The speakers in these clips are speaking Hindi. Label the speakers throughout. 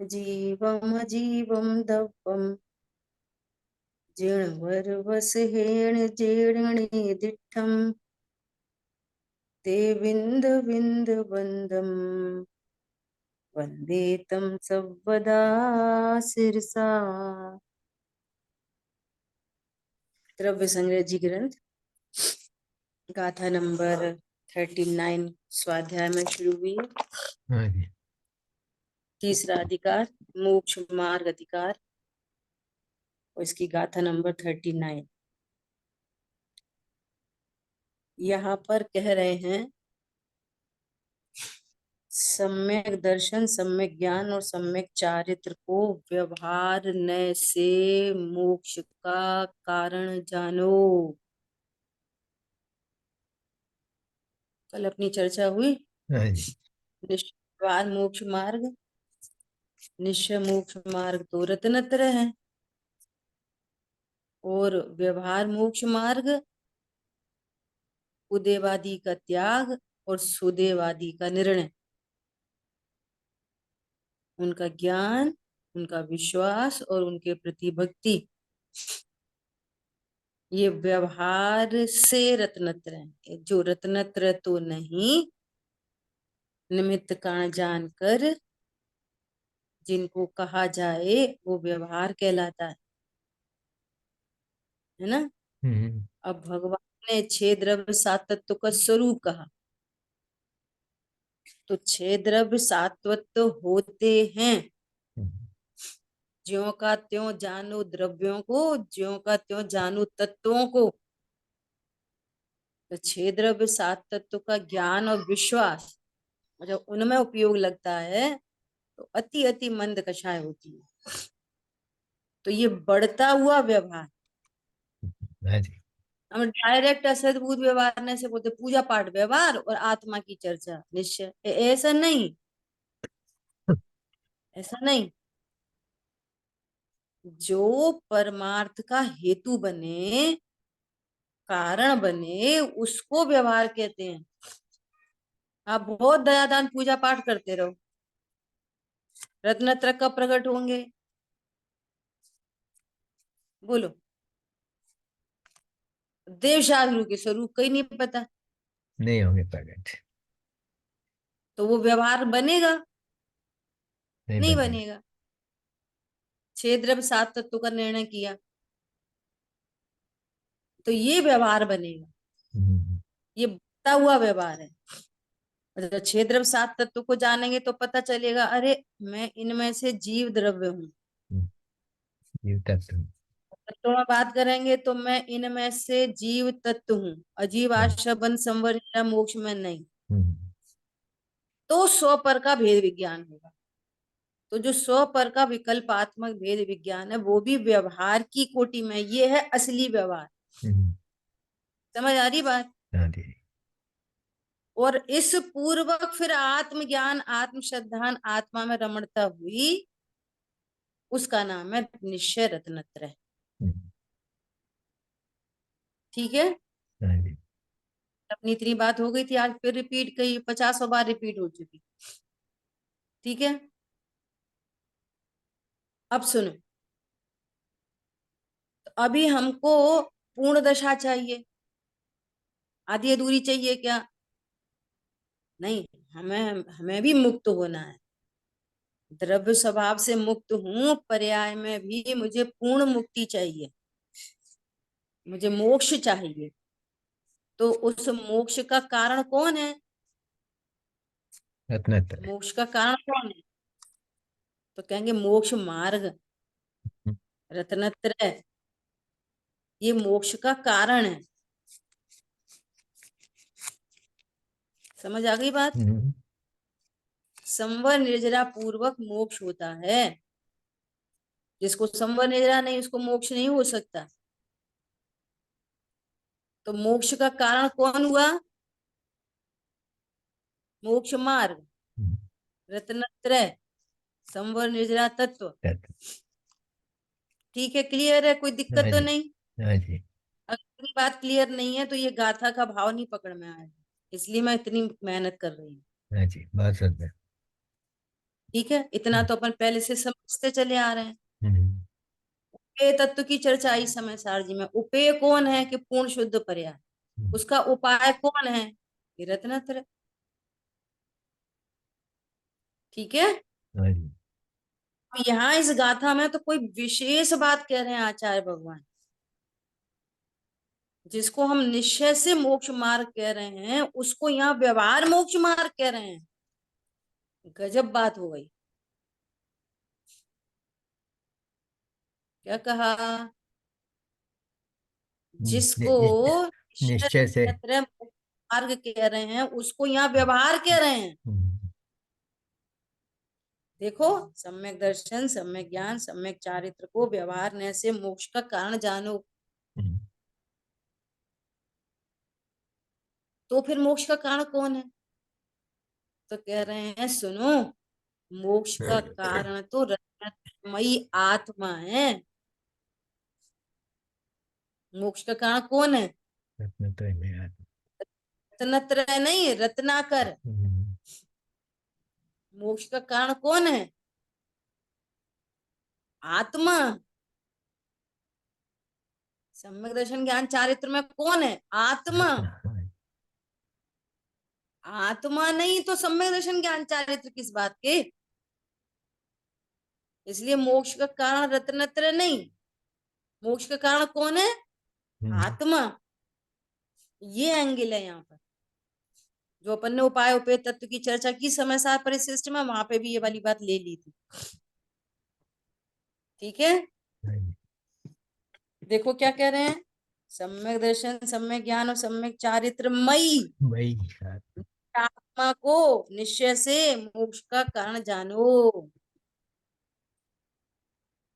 Speaker 1: जीवमजीवं दव्यं जीर्णवरवसहेण जीर्णेदिष्ठं ते विन्दविन्दवन्दं वन्दे तं सर्वदा शिरसा। द्रव्य संग्रह जी ग्रंथ गाथा नंबर 39 स्वाध्याय में शुरू हुई है।
Speaker 2: हाँ जी।
Speaker 1: तीसरा अधिकार मोक्ष मार्ग अधिकार और इसकी गाथा नंबर 39। यहाँ पर कह रहे हैं सम्यक दर्शन, सम्यक ज्ञान और सम्यक चारित्र को व्यवहारने से मोक्ष का कारण जानो। कल अपनी चर्चा हुई
Speaker 2: हाँ जी।
Speaker 1: निश्चय मोक्ष मार्ग, निश्चय मोक्ष मार्ग तो रत्नत्र है और व्यवहार मोक्ष मार्ग उदेवादी का त्याग और सुदेवादी का निर्णय। उनका ज्ञान, उनका विश्वास और उनके प्रति भक्ति, ये व्यवहार से रत्नत्र है। जो रत्नत्र तो नहीं, निमित्त कारण जानकर जिनको कहा जाए वो व्यवहार कहलाता है ना। अब भगवान ने 6 द्रव्य 7 तत्व का स्वरूप कहा, तो 6 द्रव्य 7 तत्व होते हैं। ज्यों का त्यों जानो द्रव्यों को, ज्यों का त्यों जानो तत्वों को। तो 6 द्रव्य 7 तत्व का ज्ञान और विश्वास जब उनमें उपयोग लगता है तो अति अति मंद कषाय होती है। तो ये बढ़ता हुआ व्यवहार, हम डायरेक्ट असद्भुत व्यवहार से बोलते पूजा पाठ व्यवहार और आत्मा की चर्चा निश्चय, ऐसा नहीं, ऐसा नहीं। जो परमार्थ का हेतु बने, कारण बने, उसको व्यवहार कहते हैं। आप बहुत दयादान पूजा पाठ करते रहो, रत्नत्र कब प्रकट होंगे बोलो। देवशास्त्रु के स्वरूप कहीं नहीं पता,
Speaker 2: नहीं होंगे प्रकट,
Speaker 1: तो वो व्यवहार बनेगा नहीं
Speaker 2: बनेगा।
Speaker 1: बनेगा। 6 द्रव्य 7 तत्व का निर्णय किया तो ये व्यवहार बनेगा। ये बढ़ता हुआ व्यवहार है। मतलब 6 द्रव्य 7 तत्व को जानेंगे तो पता चलेगा, अरे मैं इनमें से जीव द्रव्य हूँ।
Speaker 2: जीव तत्व।
Speaker 1: तत्व में बात करेंगे तो मैं इनमें से जीव तत्व हूँ, अजीव आश्रय बंध संवर मोक्ष में नहीं। तो 100 पर का भेद विज्ञान होगा। तो जो 100 पर का विकल्पात्मक भेद विज्ञान है वो भी व्यवहार की कोटि में, ये है असली व्यवहार। समझ आ रही बात। और इस पूर्वक फिर आत्मज्ञान, आत्म श्रद्धान, आत्मा में रमणता हुई, उसका नाम है निश्चय रत्नत्र। ठीक है, अपनी इतनी बात हो गई थी, आज फिर रिपीट, कई 50 बार रिपीट हो चुकी। ठीक है, अब सुनो। तो अभी हमको पूर्ण दशा चाहिए, आधी अधूरी चाहिए क्या? नहीं, हमें हमें भी मुक्त होना है। द्रव्य स्वभाव से मुक्त हूं, पर्याय में भी मुझे पूर्ण मुक्ति चाहिए, मुझे मोक्ष चाहिए। तो उस मोक्ष का कारण कौन है?
Speaker 2: रत्नत्रय।
Speaker 1: मोक्ष का कारण कौन है? तो कहेंगे मोक्ष मार्ग, रत्नत्रय, ये मोक्ष का कारण है। समझ आ गई बात। संवर निर्जरा पूर्वक मोक्ष होता है। जिसको संवर निर्जरा नहीं, उसको मोक्ष नहीं हो सकता। तो मोक्ष का कारण कौन हुआ? मोक्ष मार्ग, रत्नत्रय, संवर निर्जरा तत्व। ठीक है, क्लियर है, कोई दिक्कत तो नहीं। अगर बात क्लियर नहीं है तो ये गाथा का भाव नहीं पकड़ में आया, इसलिए मैं इतनी मेहनत कर रही हूँ।
Speaker 2: बहुत सुंदर।
Speaker 1: ठीक है, इतना तो अपन पहले से समझते चले आ रहे हैं।
Speaker 2: हम्म,
Speaker 1: उपेय तत्व की चर्चा इस समय सारजी में। उपेय कौन है कि पूर्ण शुद्ध पर्याय,
Speaker 2: हम्म,
Speaker 1: उसका उपाय कौन है कि रत्नत्रय। ठीक है।
Speaker 2: हाँ जी।
Speaker 1: यहाँ इस गाथा में तो कोई विशेष बात कह रहे हैं आचार्य भगवान, जिसको हम निश्चय से मोक्ष मार्ग कह रहे हैं उसको यहाँ व्यवहार मोक्ष मार्ग कह रहे हैं। गजब बात हो गई। क्या कहा,
Speaker 2: नि,
Speaker 1: जिसको
Speaker 2: नि,
Speaker 1: निश्चय
Speaker 2: निश्चय से।
Speaker 1: रत्नत्रय मोक्ष मार्ग कह रहे हैं उसको यहाँ व्यवहार कह रहे हैं।
Speaker 2: हम्म,
Speaker 1: देखो, सम्यक दर्शन, सम्यक ज्ञान, सम्यक चारित्र को व्यवहार न से मोक्ष का कारण जानो।
Speaker 2: हम्म,
Speaker 1: तो फिर मोक्ष का कारण कौन है, तो कह रहे हैं सुनो, मोक्ष का कारण तो रत्नमयी आत्मा है। मोक्ष का कारण कौन है,
Speaker 2: रत्न तो है मेरा।
Speaker 1: रत्नत्रय नहीं, रत्नाकर।
Speaker 2: हम्म,
Speaker 1: मोक्ष का कारण कौन है, आत्मा। सम्यक दर्शन ज्ञान चारित्र में कौन है, आत्मा।
Speaker 2: आत्मा, हाँ।
Speaker 1: आत्मा नहीं तो सम्यक दर्शन ज्ञान चारित्र किस बात के। इसलिए मोक्ष का कारण रत्नत्रय नहीं, मोक्ष का कारण कौन है,
Speaker 2: हम्म,
Speaker 1: आत्मा। ये एंगल है यहाँ पर। जो अपन ने उपाय उपेय तत्व की चर्चा की समय सार परिशिष्ट में, वहां पे भी ये वाली बात ले ली थी। ठीक है।
Speaker 2: हाँ जी।
Speaker 1: देखो क्या कह रहे हैं, सम्यक दर्शन, सम्यक ज्ञान और सम्यक चारित्र मई
Speaker 2: वही, हाँ।
Speaker 1: आत्मा को निश्चय से मोक्ष का कारण जानो।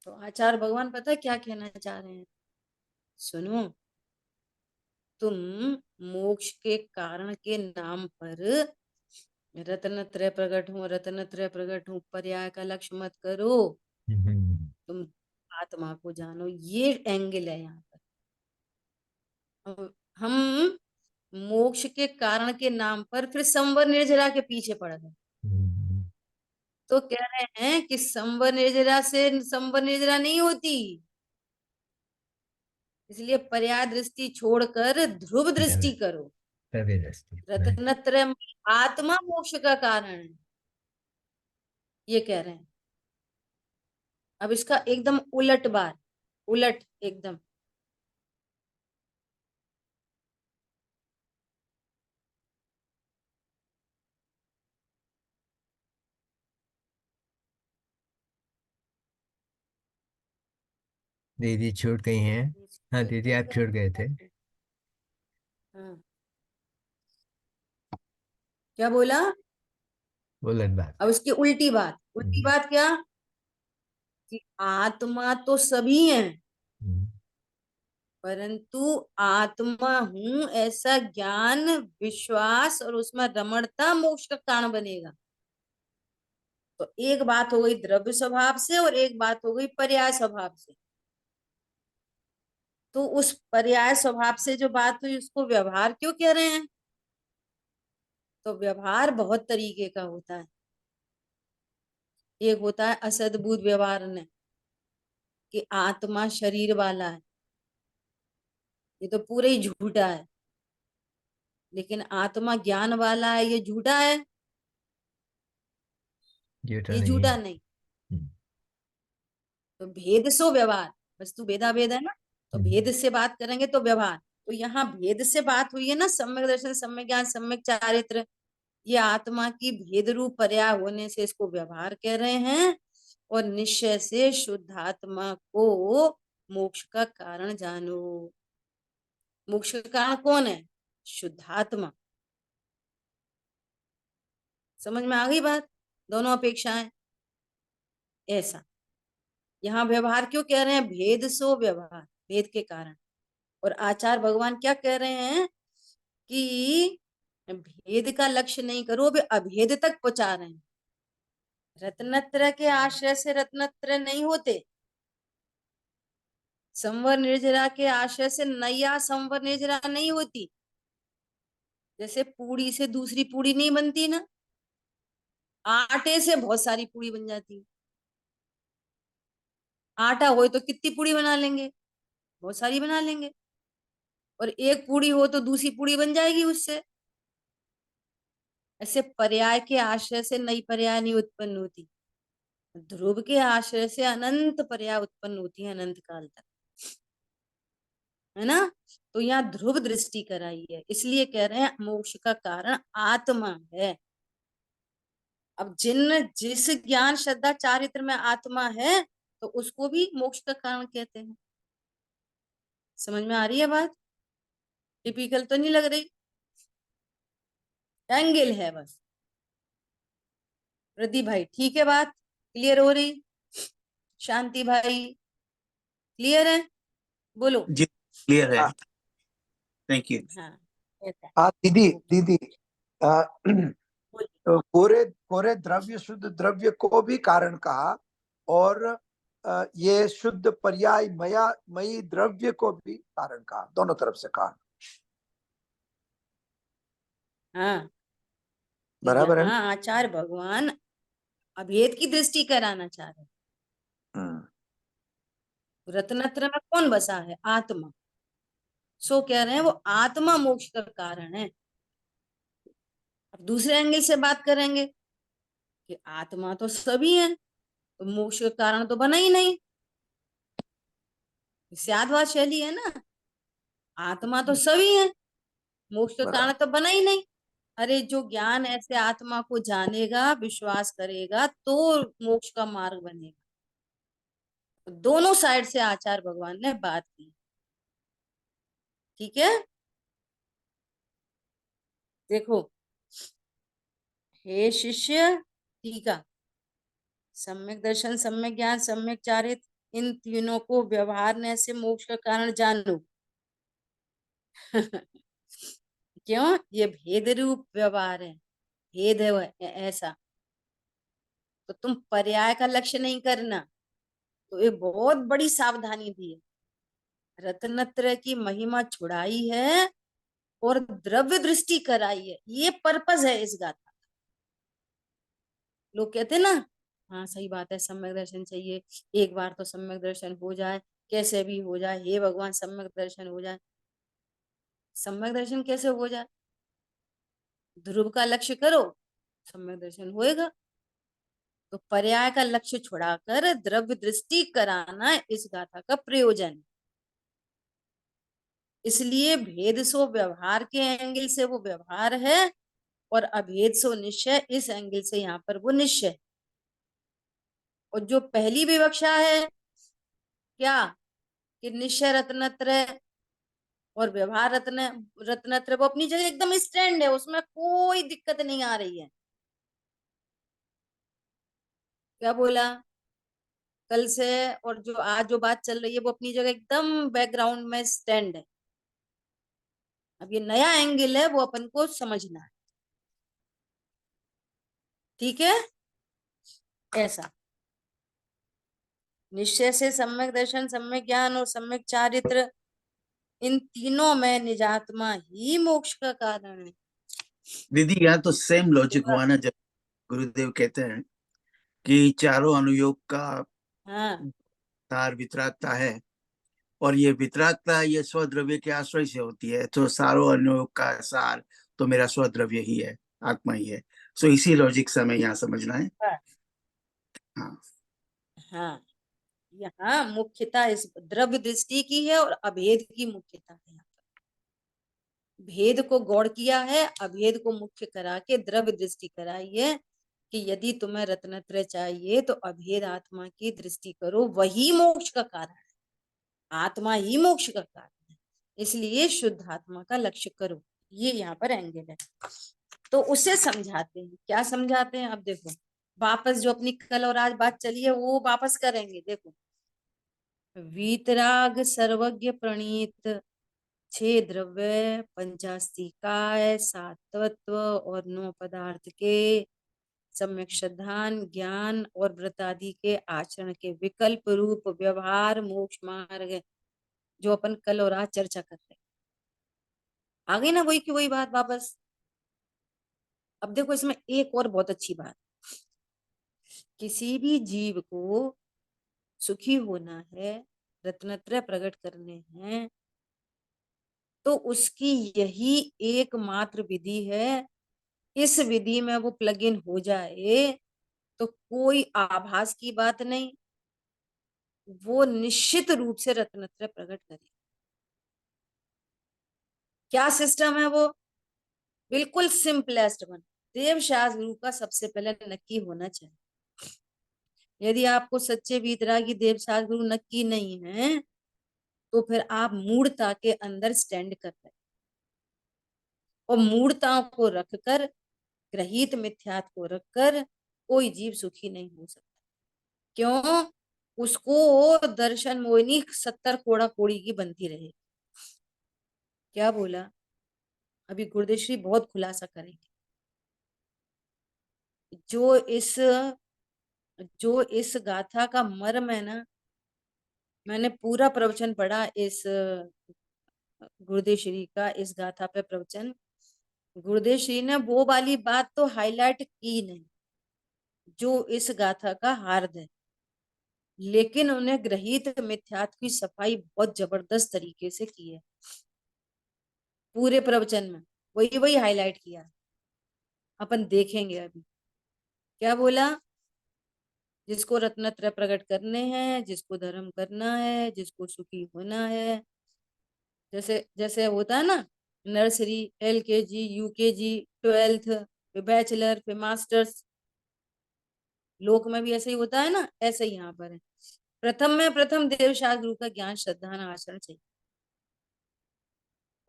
Speaker 1: तो आचार्य भगवान पता है क्या कहना चाह रहे हैं, सुनो, तुम मोक्ष के कारण के नाम पर रत्नत्रय प्रकट हूं, रत्नत्रय प्रकट हूं पर्याय का लक्ष्य मत करो,
Speaker 2: हम्म,
Speaker 1: तुम आत्मा को जानो। ये एंगल है यहाँ पर। हम मोक्ष के कारण के नाम पर फिर संवर निर्जरा के पीछे पड़ गए।
Speaker 2: हम्म,
Speaker 1: तो कह रहे हैं कि संवर निर्जरा से संवर निर्जरा नहीं होती, इसलिए पर्याय दृष्टि छोड़कर ध्रुव दृष्टि करो।
Speaker 2: तभी दस्ती, हाँ।
Speaker 1: रत्नत्रय में आत्मा मोक्ष का कारण है, ये कह रहे हैं। अब इसका एकदम उलट बात, उलट एकदम।
Speaker 2: दीदी छूट गई हैं। हाँ दीदी, आप छूट गए थे।
Speaker 1: हाँ, क्या बोला।
Speaker 2: उलट बात।
Speaker 1: अब इसकी उल्टी बात, उल्टी
Speaker 2: हम्म,
Speaker 1: बात क्या, कि आत्मा तो सभी है,
Speaker 2: हम्म,
Speaker 1: परंतु आत्मा हूं ऐसा ज्ञान विश्वास और उसमें रमणता मोक्ष का कारण बनेगा। तो एक बात हो गई द्रव्य स्वभाव से और एक बात हो गई पर्याय स्वभाव से। तो उस पर्याय स्वभाव से जो बात हुई उसको व्यवहार क्यों कह रहे हैं, तो व्यवहार बहुत तरीके का होता है। एक होता है असद्भुत व्यवहार ने, कि आत्मा शरीर वाला है, ये तो पूरा ही झूठा है। लेकिन आत्मा ज्ञान वाला है, ये झूठा है,
Speaker 2: झूठा
Speaker 1: ये
Speaker 2: नहीं है।
Speaker 1: झूठा नहीं।
Speaker 2: हम्म,
Speaker 1: तो भेद सो व्यवहार, वस्तु भेदा भेद है ना, तो
Speaker 2: हम्म,
Speaker 1: भेद से बात करेंगे तो व्यवहार। तो यहाँ भेद से बात हुई है ना, सम्यक दर्शन, सम्यक ज्ञान, सम्यक चारित्र, ये आत्मा की भेद रूप पर्याय होने से इसको व्यवहार कह रहे हैं। और निश्चय से शुद्ध आत्मा को मोक्ष का कारण जानो। मोक्ष का कारण कौन है, शुद्धात्मा। समझ में आ गई बात, दोनों अपेक्षाएं। ऐसा यहाँ व्यवहार क्यों कह रहे हैं, भेद सो व्यवहार, भेद के कारण। और आचार्य भगवान क्या कह रहे हैं कि भेद का लक्ष्य नहीं करो, वे अभेद तक पहुंचा रहे हैं। रत्नत्रय के आश्रय से रत्नत्रय नहीं होते, संवर निर्जरा के आश्रय से नैया संवर निर्जरा नहीं होती। जैसे पूड़ी से दूसरी पूड़ी नहीं बनती ना, आटे से बहुत सारी पूड़ी बन जाती है। आटा हो तो कितनी पूड़ी बना लेंगे, बहुत सारी बना लेंगे। और एक पूड़ी हो तो दूसरी पूड़ी बन जाएगी उससे। ऐसे पर्याय के आश्रय से नई पर्याय नहीं उत्पन्न होती, ध्रुव के आश्रय से अनंत पर्याय उत्पन्न होती है, अनंत काल तक, है ना। तो यहाँ ध्रुव दृष्टि कराई है, इसलिए कह रहे हैं मोक्ष का कारण आत्मा है। अब जिस ज्ञान श्रद्धा चारित्र में आत्मा है, तो उसको भी मोक्ष का कारण कहते हैं। समझ में आ रही है बात? टिपिकल तो नहीं लग रही? एंगल है बस। प्रदीप भाई ठीक है, बात क्लियर हो रही? शांति भाई क्लियर है? बोलो।
Speaker 3: जी क्लियर है। Thank you.
Speaker 1: हाँ ऐसा है।
Speaker 4: हाँ दीदी
Speaker 1: ओके
Speaker 4: दीदी, आ,
Speaker 1: बोलिए।
Speaker 4: तो कोरे कोरे द्रव्य शुद्ध द्रव्य को भी कारण कहा, और ये शुद्ध पर्याय मयी द्रव्य को भी कारण कहा, दोनों तरफ से कहा।
Speaker 1: हाँ
Speaker 4: बराबर है ना?
Speaker 1: यहाँ आचार्य भगवान अभेद की दृष्टि कराना चाह रहे हैं।
Speaker 4: हम्म,
Speaker 1: रत्नत्र में कौन बसा है? आत्मा। सो कह रहे हैं वो आत्मा मोक्ष का कारण है। अब दूसरे एंगल से बात करेंगे कि आत्मा तो सभी है, तो मोक्ष का कारण तो बना ही नहीं। स्यादवाद शैली है ना, आत्मा तो सभी है, मोक्ष का कारण
Speaker 4: बराबर।
Speaker 1: तो बना ही नहीं। अरे जो ज्ञान ऐसे आत्मा को जानेगा, विश्वास करेगा, तो मोक्ष का मार्ग बनेगा। तो दोनों साइड से आचार्य भगवान ने बात की। ठीक है, देखो। हे शिष्य, टीका। सम्यक दर्शन, सम्यक ज्ञान, सम्यक चारित, इन तीनों को व्यवहारने से मोक्ष का कारण जानो। क्यों? ये भेद रूप व्यवहार है, भेद है ऐसा। तो तुम पर्याय का लक्ष्य नहीं करना। तो ये बहुत बड़ी सावधानी दी है। रत्नत्रय की महिमा छुड़ाई है और द्रव्य दृष्टि कराई है, ये पर्पज है इस गाथा का। लोग कहते हैं ना, हाँ सही बात है, सम्यक दर्शन चाहिए, एक बार तो सम्यक दर्शन हो जाए, कैसे भी हो जाए, हे भगवान सम्यक दर्शन हो जाए। सम्यक दर्शन कैसे हो जाए? ध्रुव का लक्ष्य करो, सम्यक दर्शन होएगा। तो पर्याय का लक्ष्य छुड़ाकर द्रव्य दृष्टि कराना इस गाथा का प्रयोजन। इसलिए भेद सो व्यवहार के एंगल से वो व्यवहार है, और अभेद सो निश्चय, इस एंगल से यहाँ पर वो निश्चय। और जो पहली विवक्षा है क्या, कि निश्चय रत्नत्रय और व्यवहार रत्नत्रय, वो अपनी जगह एकदम स्टैंड है, उसमें कोई दिक्कत नहीं आ रही है। क्या बोला कल से, और जो आज जो बात चल रही है वो अपनी जगह एकदम बैकग्राउंड में स्टैंड है। अब ये नया एंगल है, वो अपन को समझना है। ठीक है, ऐसा। निश्चय से सम्यक दर्शन, सम्यक ज्ञान और सम्यक चारित्र, इन तीनों में निजात्मा ही मोक्ष का कारण है।
Speaker 3: दीदी यहाँ तो सेम लॉजिक हुआ ना, जब गुरुदेव कहते हैं कि चारों अनुयोग का
Speaker 1: हाँ
Speaker 3: सार वितरागता है, और ये वितरागता ये स्वद्रव्य के आश्रय से होती है, तो सारों अनुयोग का सार तो मेरा स्वद्रव्य ही है, आत्मा ही है। सो इसी लॉजिक से हमें यहाँ समझना है। हाँ
Speaker 1: हाँ, यहाँ मुख्यता इस द्रव्य दृष्टि की है और अभेद की मुख्यता है। यहाँ पर भेद को गौड़ किया है, अभेद को मुख्य करा के द्रव्य दृष्टि कराई है, कि यदि तुम्हें रत्नत्रय चाहिए तो अभेद आत्मा की दृष्टि करो, वही मोक्ष का कारण है। आत्मा ही मोक्ष का कारण है, इसलिए शुद्ध आत्मा का लक्ष्य करो। ये यहाँ पर एंगल है। तो उसे समझाते हैं, क्या समझाते हैं? अब देखो, वापस जो अपनी कल और आज बात चली है वो वापस करेंगे। देखो, वीतराग सर्वज्ञ प्रणीत, छह द्रव्य, पंचास्तिकाय, सात तत्व और नौ पदार्थ के, सम्यक श्रद्धान, ज्ञान और व्रत आदि के आचरण के विकल्प रूप व्यवहार मोक्ष मार्ग, जो अपन कल और आज चर्चा कर रहे हैं। आ गई ना वही की वही बात वापस। अब देखो, इसमें एक और बहुत अच्छी बात, किसी भी जीव को सुखी होना है, रत्नत्रय प्रकट करने हैं, तो उसकी यही एकमात्र विधि है। इस विधि में वो प्लग इन हो जाए तो कोई आभास की बात नहीं, वो निश्चित रूप से रत्नत्रय प्रकट करे। क्या सिस्टम है वो? बिल्कुल सिंपलेस्ट वन। देव शास्त्र गुरु का सबसे पहले नक्की होना चाहिए। यदि आपको सच्चे वीतरागी देव शास्त्र गुरु नक्की नहीं है, तो फिर आप मूढ़ता के अंदर स्टैंड कर रहे, और मूढ़ताओं को रखकर, ग्रहित मिथ्यात्व को रखकर कोई जीव सुखी नहीं हो सकता। क्यों? उसको दर्शन मोहिनी 70 कोड़ा कोड़ी की बनती रहे। क्या बोला? अभी गुरुदेव श्री बहुत खुलासा करेंगे। जो इस गाथा का मर्म है ना, मैंने पूरा प्रवचन पढ़ा इस गुरुदेव श्री का, इस गाथा पे प्रवचन। गुरुदेव श्री ने वो वाली बात तो हाईलाइट की नहीं जो इस गाथा का हार्द है, लेकिन उन्हें ग्रहित मिथ्यात्व की सफाई बहुत जबरदस्त तरीके से की है। पूरे प्रवचन में वही वही हाईलाइट किया। अपन देखेंगे अभी क्या बोला। जिसको रत्नत्रय प्रकट करने हैं, जिसको धर्म करना है, जिसको सुखी होना है, जैसे जैसे होता है ना, नर्सरी, LKG, UKG, 12th, फिर बैचलर, फिर मास्टर्स, लोक में भी ऐसे ही होता है ना, ऐसे ही यहाँ पर है। प्रथम में प्रथम देव शास्त्र गुरु का ज्ञान, श्रद्धा, आचरण चाहिए।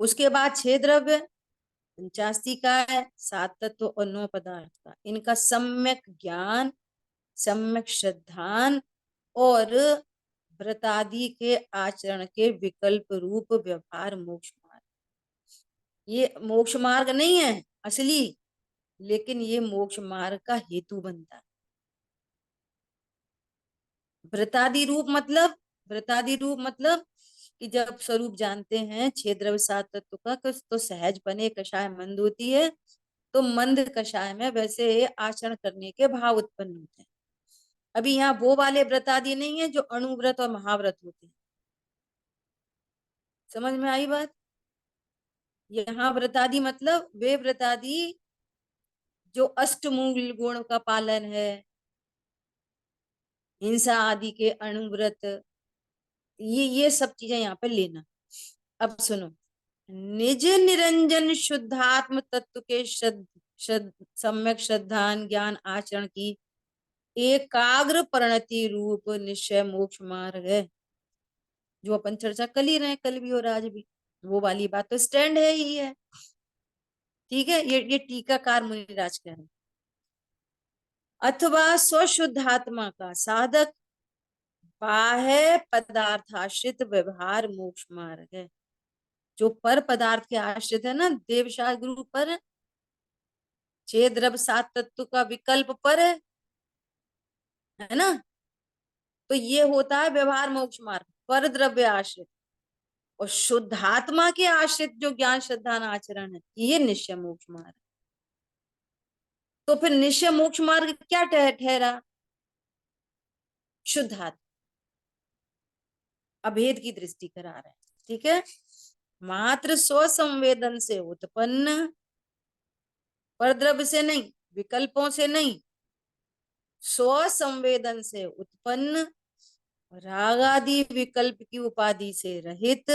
Speaker 1: उसके बाद 6 द्रव्य, 49 का है, 7 तत्व और 9 पदार्थ का, इनका सम्यक ज्ञान, सम्यक श्रद्धान और व्रतादि के आचरण के विकल्प रूप व्यवहार मोक्ष मार्ग। ये मोक्ष मार्ग नहीं है असली, लेकिन ये मोक्ष मार्ग का हेतु बनता है। व्रतादि रूप मतलब, व्रतादि रूप मतलब कि जब स्वरूप जानते हैं 6 द्रव्य 7 तत्व का, तो सहज बने कषाय मंद होती है, तो मंद कषाय में वैसे आचरण करने के भाव उत्पन्न होते हैं। अभी यहाँ वो वाले व्रतादि नहीं है जो अणुव्रत और महाव्रत होते हैं। समझ में आई बात? यहाँ व्रतादि मतलब वे व्रतादि जो अष्टमूल गुण का पालन है, हिंसा आदि के अणुव्रत, ये सब चीजें यहाँ पे लेना। अब सुनो, निज निरंजन शुद्धात्म तत्व के सम्यक श्रद्धान ज्ञान आचरण की एकाग्र परिणति रूप निश्चय मोक्ष मार्ग है, जो अपन चर्चा कर ही रहे हैं कल भी और आज भी। वो वाली बात तो स्टैंड है ही है। ठीक है, ये टीकाकार मुनिराज कह रहे हैं। अथवा स्वशुद्धात्मा का साधक बाह्य पदार्थाश्रित व्यवहार मोक्ष मार्ग है। जो पर पदार्थ के आश्रित है ना, देवशास्त्र गुरु पर, 6 द्रव्य 7 तत्व का विकल्प पर है ना, तो ये होता है व्यवहार मोक्ष मार्ग, पर द्रव्य आश्रित। और शुद्धात्मा के आश्रित जो ज्ञान श्रद्धा आचरण है, ये निश्चय मोक्ष मार्ग। तो फिर निश्चय मोक्ष मार्ग क्या ठहरा? शुद्धात्मा, अभेद की दृष्टि करा रहे हैं। ठीक है, मात्र स्वसंवेदन से उत्पन्न, परद्रव्य से नहीं, विकल्पों से नहीं, स्वसंवेदन से उत्पन्न, रागादि विकल्प की उपाधि से रहित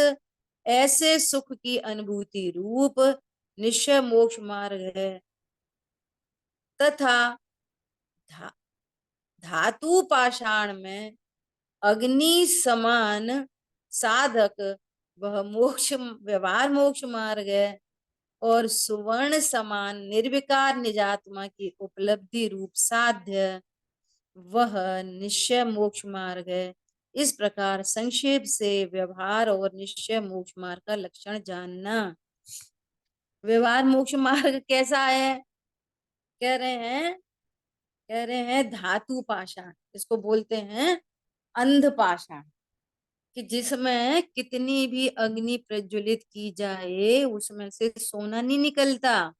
Speaker 1: ऐसे सुख की अनुभूति रूप निश्चय मोक्ष मार्ग है। तथा धातु पाषाण में अग्नि समान साधक वह मोक्ष व्यवहार मोक्ष मार्ग है, और सुवर्ण समान निर्विकार निजात्मा की उपलब्धि रूप साध्य वह निश्चय मोक्ष मार्ग है। इस प्रकार संक्षेप से व्यवहार और निश्चय मोक्ष मार्ग का लक्षण जानना। व्यवहार मोक्ष मार्ग कैसा है? कह रहे हैं धातु पाषाण, इसको बोलते हैं अंध पाषाण, कि जिसमें कितनी भी अग्नि प्रज्वलित की जाए उसमें से सोना नहीं निकलता।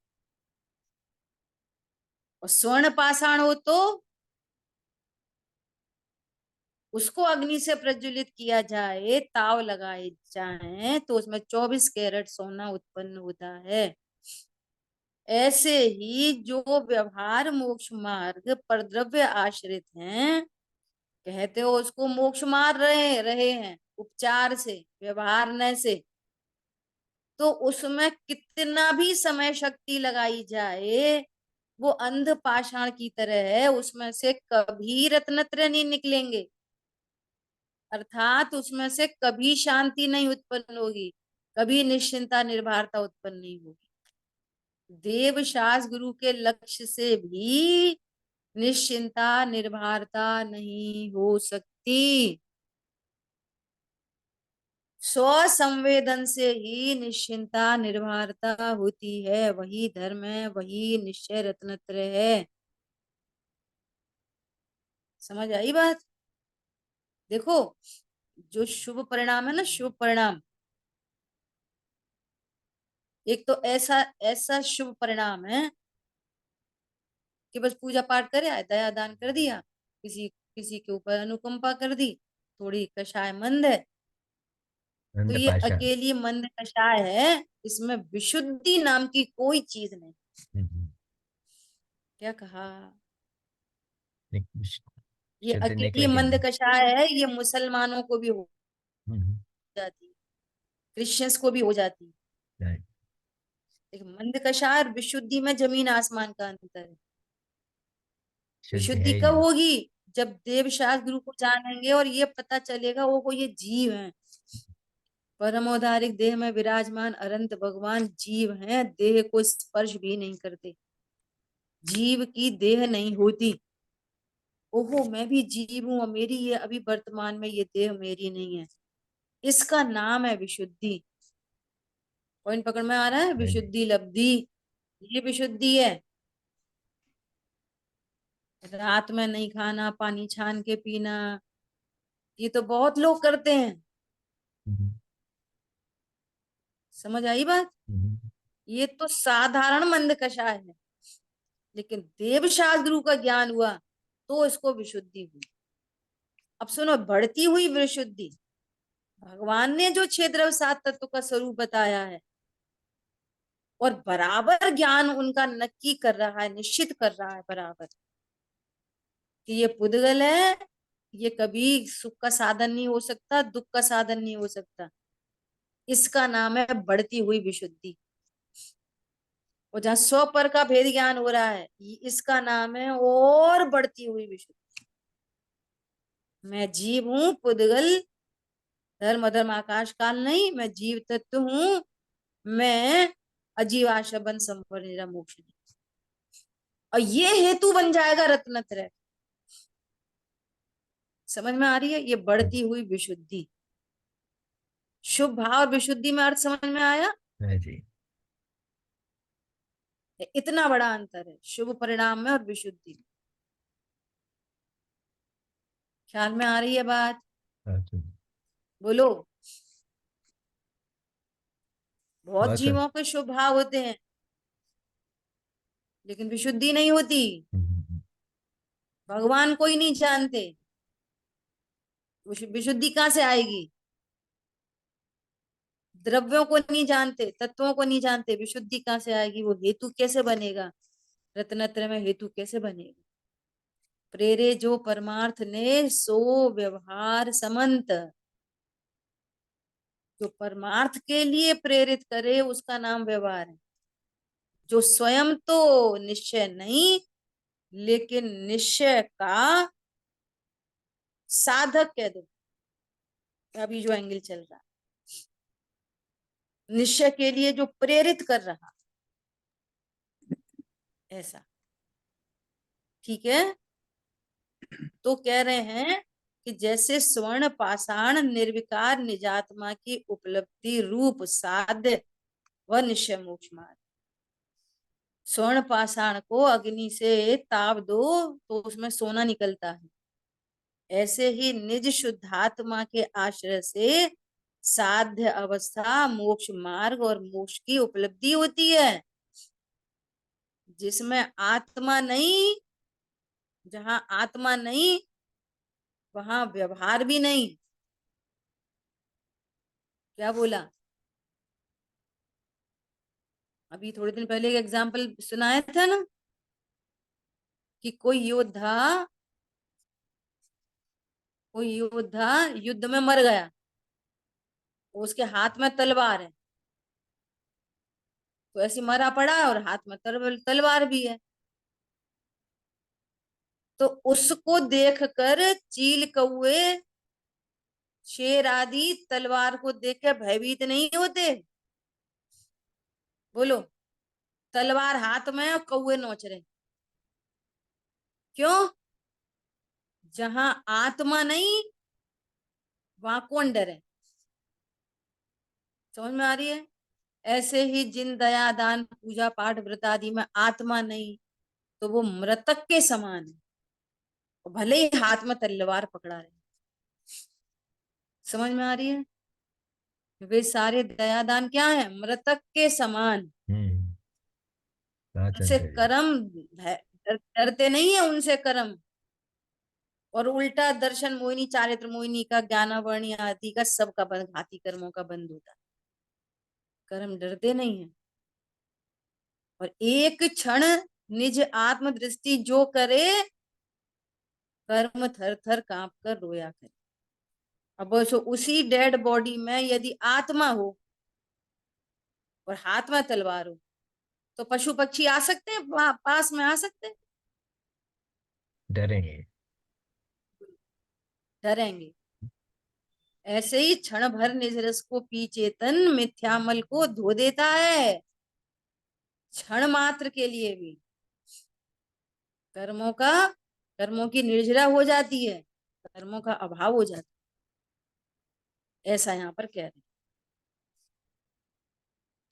Speaker 1: और स्वर्ण पाषाण हो तो उसको अग्नि से प्रज्वलित किया जाए, ताव लगाए जाए, तो उसमें 24 कैरेट सोना उत्पन्न होता है। ऐसे ही जो व्यवहार मोक्ष मार्ग पर द्रव्य आश्रित हैं, कहते हो उसको मोक्ष मार रहे हैं उपचार से, व्यवहारने से, तो उसमें कितना भी समय शक्ति लगाई जाए, वो अंध पाषाण की तरह है, उसमें से कभी रत्नत्रय नहीं निकलेंगे, अर्थात उसमें से कभी शांति नहीं उत्पन्न होगी, कभी निश्चिंता निर्भरता उत्पन्न नहीं होगी। देव शास गुरु के लक्ष्य से भी निश्चिंता निर्भरता नहीं हो सकती। स्व संवेदन से ही निश्चिंता निर्भरता होती है, वही धर्म है, वही निश्चय रत्नत्रय है। समझ आई बात? देखो, जो शुभ परिणाम है ना, शुभ परिणाम, एक तो ऐसा ऐसा शुभ परिणाम है कि बस पूजा पाठ करे, दया दान कर दिया, किसी किसी के ऊपर अनुकंपा कर दी, थोड़ी कषाय मंद है, तो ये
Speaker 2: अंधपाषाण।
Speaker 1: अकेली मंद कषाय है, इसमें विशुद्धि नाम की कोई चीज नहीं।
Speaker 2: हम्म,
Speaker 1: क्या कहा?
Speaker 2: एक
Speaker 1: ये
Speaker 2: शुद्ध
Speaker 1: अकेली
Speaker 2: निकले के
Speaker 1: मंद
Speaker 2: नहीं।
Speaker 1: कषाय है, ये मुसलमानों को भी हो
Speaker 2: हम्म,
Speaker 1: जाती है, क्रिश्चियंस को भी हो जाती है।
Speaker 2: right।
Speaker 1: एक मंद कषाय और विशुद्धि में जमीन आसमान का अंतर है।
Speaker 2: शुद्ध है
Speaker 1: विशुद्धि
Speaker 2: ही
Speaker 1: कब
Speaker 2: नहीं।
Speaker 1: होगी? जब देव शास्त्र गुरु को जानेंगे और ये पता चलेगा वो ये जीव है, परमोधारिक देह में विराजमान अनंत भगवान जीव हैं, देह को स्पर्श भी नहीं करते, जीव की देह नहीं होती। ओहो, मैं भी जीव हूं और मेरी ये अभी वर्तमान में ये देह मेरी नहीं है, इसका नाम है विशुद्धि। पॉइंट पकड़ में आ रहा है?
Speaker 2: हाँ जी।
Speaker 1: विशुद्धि लब्धि, ये विशुद्धि है। रात में नहीं खाना, पानी छान के पीना, ये तो बहुत लोग करते हैं।
Speaker 2: हम्म,
Speaker 1: समझ आई बात?
Speaker 2: हम्म,
Speaker 1: ये तो साधारण मंद कषाय है, लेकिन देव शास्त्र का ज्ञान हुआ तो इसको विशुद्धि हुई। अब सुनो, बढ़ती हुई विशुद्धि, भगवान ने जो 6 द्रव्य 7 तत्व का स्वरूप बताया है, और बराबर ज्ञान उनका नक्की कर रहा है, निश्चित कर रहा है बराबर कि ये पुद्गल है, ये कभी सुख का साधन नहीं हो सकता, दुख का साधन नहीं हो सकता। इसका नाम है बढ़ती हुई विशुद्धि। और जहां स्व पर का भेद ज्ञान हो रहा है, इसका नाम है और बढ़ती हुई विशुद्धि। मैं जीव हूं, पुद्गल धर्म अधर्म आकाश काल नहीं, मैं जीव तत्व हूं, मैं अजीव आशा संपर निरा मोक्ष नहीं। और ये हेतु बन जाएगा रत्नत्रय। समझ में आ रही है? ये बढ़ती हुई विशुद्धि, शुभ भाव और विशुद्धि में अर्थ समझ में आया?
Speaker 2: हाँ जी।
Speaker 1: इतना बड़ा अंतर है शुभ परिणाम में और विशुद्धि में। ख्याल में आ रही है बात?
Speaker 2: हाँ जी।
Speaker 1: बोलो। बहुत
Speaker 2: बहुत
Speaker 1: जीवों के शुभ भाव होते हैं, लेकिन विशुद्धि नहीं होती। भगवान को ही नहीं जानते, विशुद्धि कहाँ से आएगी? द्रव्यों को नहीं जानते, तत्वों को नहीं जानते, विशुद्धि कहाँ से आएगी? वो हेतु कैसे बनेगा? रत्नत्रय में हेतु कैसे बनेगा? प्रेरे जो परमार्थ ने सो व्यवहार समंत, जो परमार्थ के लिए प्रेरित करे उसका नाम व्यवहार है। जो स्वयं तो निश्चय नहीं, लेकिन निश्चय का साधक कह दो, अभी जो एंगल चल रहा है, निश्चय के लिए जो प्रेरित कर रहा, ऐसा। ठीक है? तो कह रहे हैं कि जैसे स्वर्ण पाषाण निर्विकार निजात्मा की उपलब्धि रूप साध्य व निश्चय मोक्ष मार्ग, स्वर्ण पाषाण को अग्नि से ताप दो तो उसमें सोना निकलता है, ऐसे ही निज शुद्धात्मा के आश्रय से साध्य अवस्था मोक्ष मार्ग और मोक्ष की उपलब्धि होती है। जिसमें आत्मा नहीं, जहां आत्मा नहीं, वहां व्यवहार भी नहीं। क्या बोला? अभी थोड़े दिन पहले एक एग्जाम्पल सुनाया था ना कि कोई योद्धा युद्ध में मर गया, उसके हाथ में तलवार है, तो ऐसे मरा पड़ा है और हाथ में तलवार भी है। तो उसको देखकर चील कौए शेर आदि तलवार को देख के भयभीत नहीं होते? बोलो। तलवार हाथ में और कौए नोच रहे। क्यों? जहां आत्मा नहीं वहां कौन डरे? समझ में आ रही है? ऐसे ही जिन दया दान पूजा पाठ व्रत आदि में आत्मा नहीं, तो वो मृतक के समान है, और भले ही हाथ में तलवार पकड़ा रहे। समझ में आ रही है? वे सारे दया दान क्या है? मृतक के समान।
Speaker 2: हम्म।
Speaker 1: उनसे
Speaker 2: राजचंद्र जी।
Speaker 1: कर्म डरते नहीं है उनसे कर्म। और उल्टा दर्शन मोहिनी चारित्र मोहिनी का ज्ञानावर्णी आदि का सबका घाती कर्मों का बंद होता है। कर्म डरते नहीं है। और एक क्षण निज आत्म दृष्टि जो करे, कर्म थर थर कांप कर रोया करे। अब उसी डेड बॉडी में यदि आत्मा हो और हाथ में तलवार हो, तो पशु पक्षी आ सकते हैं पास में? आ सकते हैं?
Speaker 2: डरेंगे।
Speaker 1: डरेंगे। ऐसे ही क्षण भर निज रस को पी चेतन मिथ्यामल को धो देता है। क्षण मात्र के लिए भी कर्मों की निर्जरा हो जाती है, कर्मों का अभाव हो जाता है। ऐसा यहाँ पर कह रहे हैं।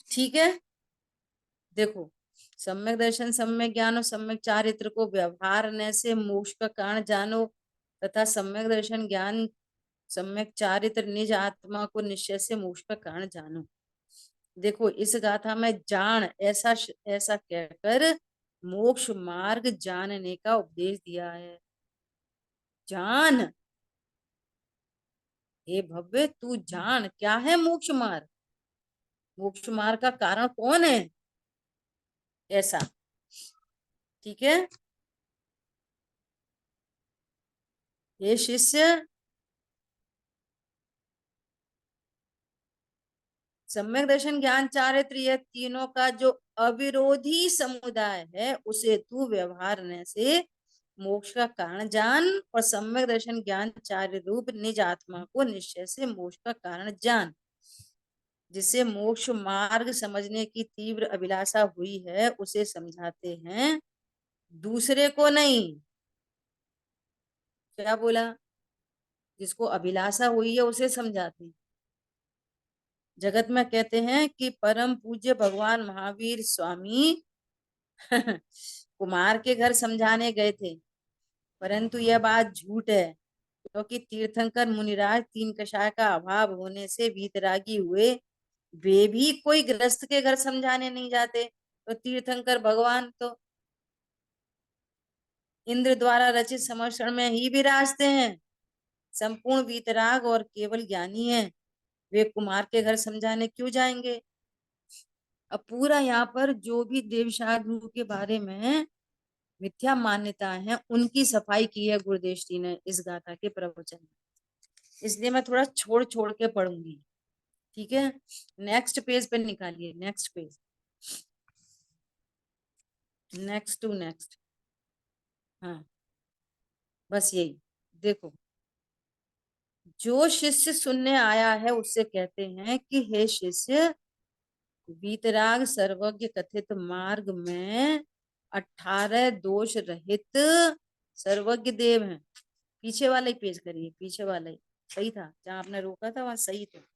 Speaker 1: ठीक है, देखो। सम्यक दर्शन, सम्यक ज्ञान और सम्यक चारित्र को व्यवहारने से मोक्ष का कारण जानो, तथा सम्यक दर्शन ज्ञान सम्यक चारित्र निज आत्मा को निश्चय से मोक्ष का कारण जानो। देखो, इस गाथा में जान ऐसा ऐसा कहकर मोक्ष मार्ग जानने का उपदेश दिया है। जान, हे भव्य, तू जान क्या है मोक्ष मार्ग। मोक्ष मार्ग का कारण कौन है? ऐसा। ठीक है, हे शिष्य, सम्यक दर्शन ज्ञान चारित्र यह तीनों का जो अविरोधी समुदाय है, उसे तू व्यवहारने से मोक्ष का कारण जान, और सम्यक दर्शन ज्ञान चार्य रूप निज आत्मा को निश्चय से मोक्ष का कारण जान। जिसे मोक्ष मार्ग समझने की तीव्र अभिलाषा हुई है, उसे समझाते हैं, दूसरे को नहीं। क्या बोला? जिसको अभिलाषा हुई है उसे समझाते हैं। जगत में कहते हैं कि परम पूज्य भगवान महावीर स्वामी कुमार के घर समझाने गए थे, परंतु यह बात झूठ है, क्योंकि तीर्थंकर मुनिराज तीन कषाय का अभाव होने से वीतरागी हुए। वे भी कोई गृहस्थ के घर समझाने नहीं जाते। तो तीर्थंकर भगवान तो इंद्र द्वारा रचित समर्षण में ही विराजते हैं, संपूर्ण वीतराग और केवल ज्ञानी है। वे कुमार के घर समझाने क्यों जाएंगे? अब पूरा यहाँ पर जो भी देव साधु के बारे में मिथ्या मान्यता है, उनकी सफाई की है गुरुदेव जी ने इस गाथा के प्रवचन में। इसलिए मैं थोड़ा छोड़ छोड़ के पढ़ूंगी। ठीक है, नेक्स्ट पेज पे निकालिए, next page, next to next. हाँ, बस यही। देखो, जो शिष्य सुनने आया है उससे कहते हैं कि हे शिष्य, वीतराग सर्वज्ञ कथित मार्ग में 18 दोष रहित सर्वज्ञ देव हैं। पीछे वाला ही पेज करिए, पीछे वाला ही सही था, जहां आपने रोका था वहां सही था।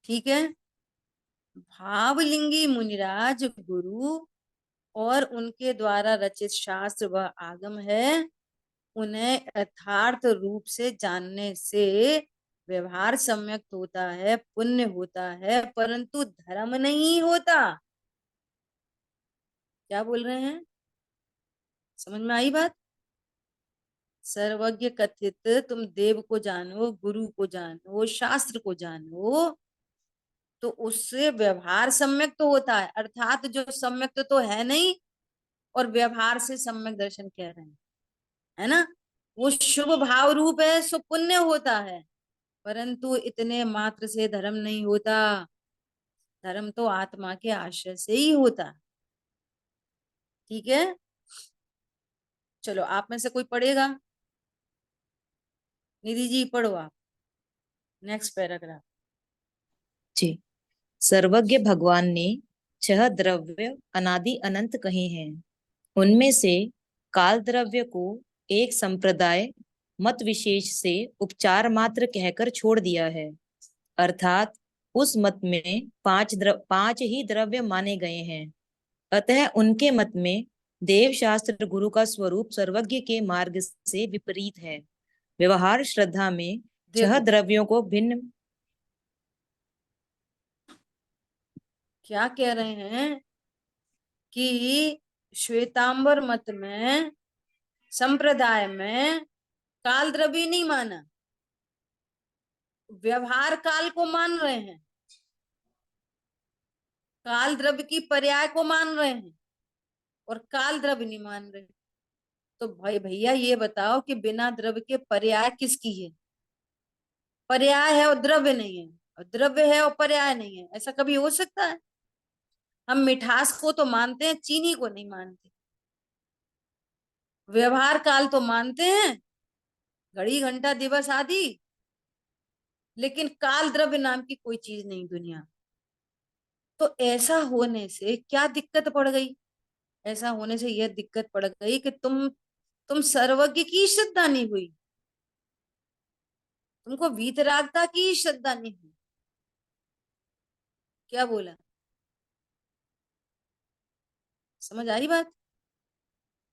Speaker 1: ठीक है। भावलिंगी मुनिराज गुरु और उनके द्वारा रचित शास्त्र व आगम है, उन्हें यथार्थ रूप से जानने से व्यवहार सम्यक होता है, पुण्य होता है, परंतु धर्म नहीं होता। क्या बोल रहे हैं? समझ में आई बात? सर्वज्ञ कथित तुम देव को जानो, गुरु को जानो, शास्त्र को जानो, तो उससे व्यवहार सम्यक तो होता है, अर्थात जो सम्यक तो है नहीं, और व्यवहार से सम्यक दर्शन कह रहे हैं, है ना? वो शुभ भाव रूप है, सो पुण्य होता है, परंतु इतने मात्र से धर्म नहीं होता। धर्म तो आत्मा के आश्रय से ही होता है। ठीक है, चलो आप में से कोई पढ़ेगा? निधि जी पढ़ो आप, नेक्स्ट पैराग्राफ।
Speaker 5: जी। सर्वज्ञ भगवान ने 6 द्रव्य अनादि अनंत कहे हैं। उनमें से काल द्रव्य को एक संप्रदाय मत विशेष से उपचार मात्र कहकर छोड़ दिया है, अर्थात उस मत में 5 ही द्रव्य माने गए हैं। अतः उनके मत में देव शास्त्र गुरु का स्वरूप सर्वज्ञ के मार्ग से विपरीत है। व्यवहार श्रद्धा में 6
Speaker 1: देखो
Speaker 5: द्रव्यों को भिन्न
Speaker 1: क्या कह रहे हैं कि श्वेतांबर मत में, संप्रदाय में काल द्रव्य नहीं माना, व्यवहार काल को मान रहे हैं, काल द्रव्य की पर्याय को मान रहे हैं, और काल द्रव्य नहीं मान रहे। तो भाई भैया ये बताओ कि बिना द्रव्य के पर्याय किसकी है? पर्याय है और द्रव्य नहीं है, और द्रव्य है और पर्याय नहीं है, ऐसा कभी हो सकता है? हम मिठास को तो मानते हैं, चीनी को नहीं मानते। व्यवहार काल तो मानते हैं, घड़ी घंटा दिवस आदि, लेकिन काल द्रव्य नाम की कोई चीज नहीं दुनिया में। तो ऐसा होने से क्या दिक्कत पड़ गई? ऐसा होने से यह दिक्कत पड़ गई कि तुम सर्वज्ञ की श्रद्धा नहीं हुई, तुमको वीतरागता की श्रद्धा नहीं हुई। क्या बोला? समझ आई बात?